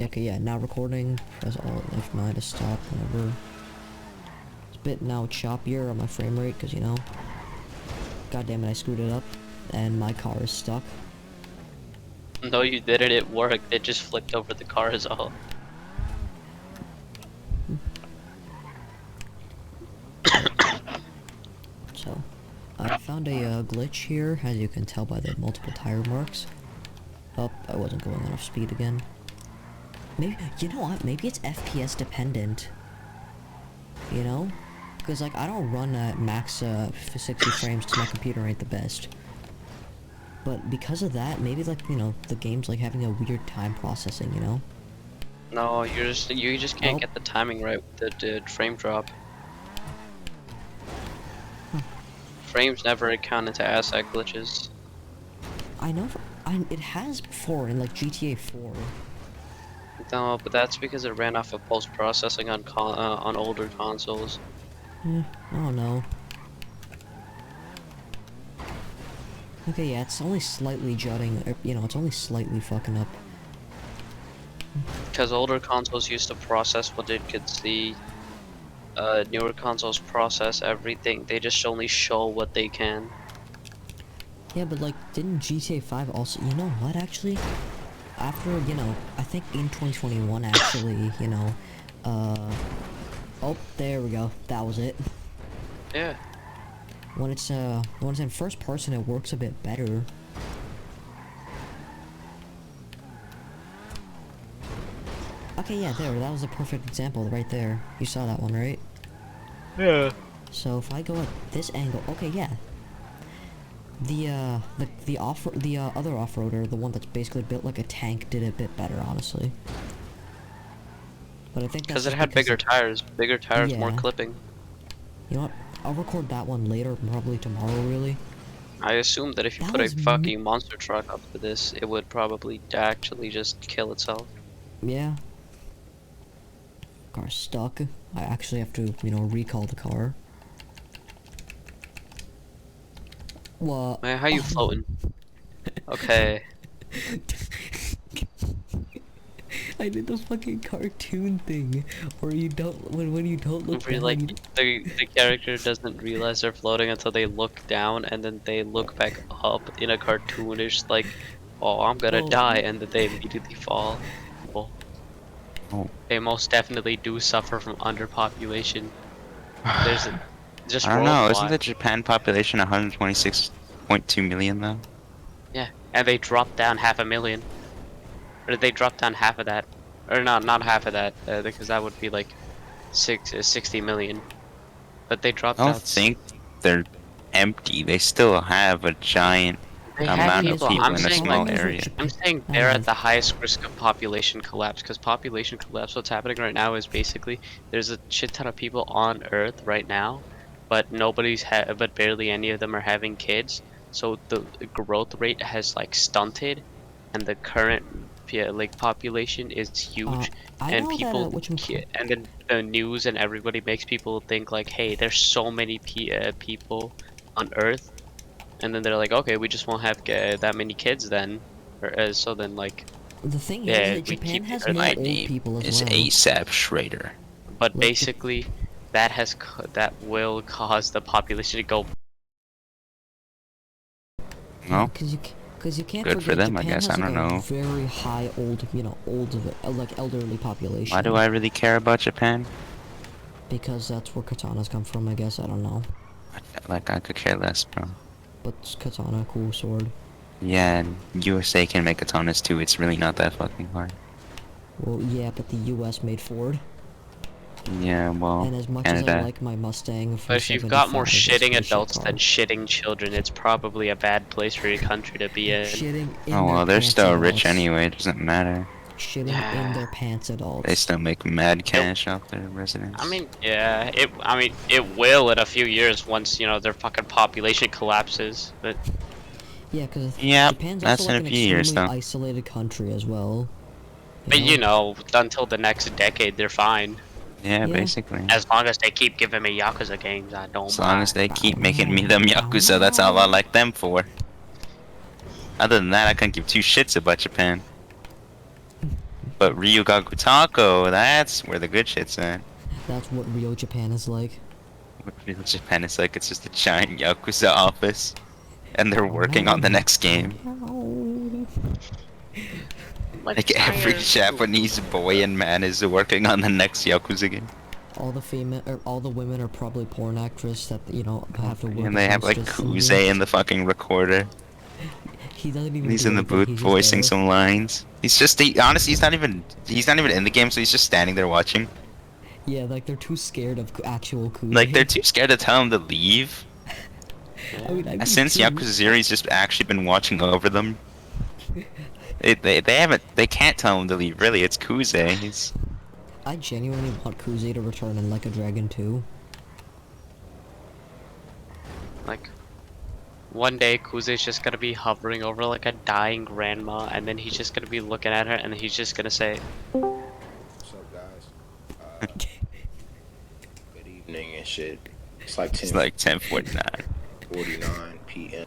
Okay, yeah, now recording. Press Alt F9 to stop whenever. It's a bit now choppier on my frame rate, because, you know. God damn it, I screwed it up. And my car is stuck. No, you didn't. It worked. It just flipped over the car as all. So, I found a glitch here, as you can tell by the multiple tire marks. Oh, I wasn't going enough speed again. Maybe, you know what, maybe it's FPS dependent. You know? Because, like, I don't run at max 60 frames because my computer ain't the best. But because of that, maybe, like, you know, the game's, like, having a weird time processing, you know? No, you just can't get the timing right with the frame drop. Frames never account into asset glitches. I know, it has before in, like, GTA 4. No, but that's because it ran off of post-processing on older consoles. I don't know. Okay, yeah, it's only slightly jutting, you know, it's only slightly fucking up. Because older consoles used to process what it could see. Newer consoles process everything. They just only show what they can. Yeah, but, like, didn't GTA 5 also, you know what, actually? After, you know, I think in 2021, actually, you know, oh, there we go, that was it. Yeah. When it's in first person, it works a bit better. Okay, yeah, there, that was a perfect example right there. You saw that one, right? Yeah. So if I go at this angle, okay, yeah. The other off-roader, the one that's basically built like a tank, did it a bit better, honestly. But I think that's Because it just had because bigger tires, more yeah. clipping. You know what? I'll record that one later, probably tomorrow, really. I assume that if you That put a was fucking monster truck up to this, it would probably actually just kill itself. yeah. Car's stuck. I actually have to, you know, recall the car. What? Man, how you floating? Okay. I did the fucking cartoon thing, where you don't when you don't look Where down. like You, the character doesn't realize they're floating until they look down and then they look back up in a cartoonish like, oh, I'm gonna well, die, and then they immediately fall. Well, Oh. they most definitely do suffer from underpopulation. There's a, just I don't know. Isn't worldwide. the Japan population 126.2 million though? Yeah, and they dropped down 500,000. Or they dropped down half of that. Or not half of that, because that would be like 60 million. But they dropped I don't out. think they're empty. They still have a giant They have amount okay, of people. so people I'm in a the saying small problem like is with area. I'm Japan. saying I they're don't at know. the highest risk of population collapse, because population collapse, what's happening right now is basically there's a shit ton of people on Earth right now, but but barely any of them are having kids. So the growth rate has like stunted, and the current like population is huge, I and know that people whatchamacallit. and then the news and everybody makes people think like, hey, there's so many people on Earth, and then they're like, okay, we just won't have that many kids then, or so then like, The thing is yeah, that we Japan keep the has Earth more My old name people as is well. ASAP Schrader. but Like, basically that will cause the population to go. yeah, Well, because you can't good for forget them, I Japan guess. I has like don't a know. very high old, you know, like elderly Why do population. I really care about Japan? Because that's where katanas come from, I guess. I don't know. Like, I could care less, bro. But katana, cool sword. Yeah, and USA can make katanas too. It's really not that fucking hard. Well, yeah, but the U.S. made Ford. Yeah, well, And as much as I Canada. like my Mustang But from if you've got more 75, it's shitting a shit adults than car. shitting children, it's probably a bad place for your country to be in. Shitting in Oh their well, they're pants still rich adults. anyway. It doesn't matter. Shitting in Yeah. their pants They adults. still make mad It, cash off their I residents. mean, yeah, it will in a few years once, their fucking population collapses, but Yeah, because Yep, Japan's also that's in like a an few years extremely though. isolated country as well. but You know? until the next decade, they're fine. Yeah, Yeah. basically. As long as they keep giving me Yakuza games, I don't As long as mind. they Bow keep making me wow, them bow Yakuza, that's all I wow. like them for. Other than that, I couldn't give two shits about Japan. But Ryugaku Taco, that's where the good shit's at. That's what Rio Japan is like. Real Japan is like it's just a giant Yakuza office. And they're working on the next game. Like every Japanese boy and man is working on the next Yakuza game. All the women are probably porn actresses that have to work. And they have like Kuze in the fucking recorder. He doesn't even. He's do in the anything, booth he's just voicing there. some lines. Honestly, he's not even in the game, so he's just standing there watching. Yeah, like they're too scared of actual Kuze. Like they're too scared to tell him to leave. I mean, I'd be Since too. Yakuza Zero's just actually been watching over them. They can't tell him to leave. Really, it's Kuze. He's I genuinely want Kuze to return in Like a Dragon 2. Like, one day Kuze's just gonna be hovering over like a dying grandma, and then he's just gonna be looking at her, and then he's just gonna say, What's up, guys? Good evening and shit. It's like 10:49 like 10:49. p.m.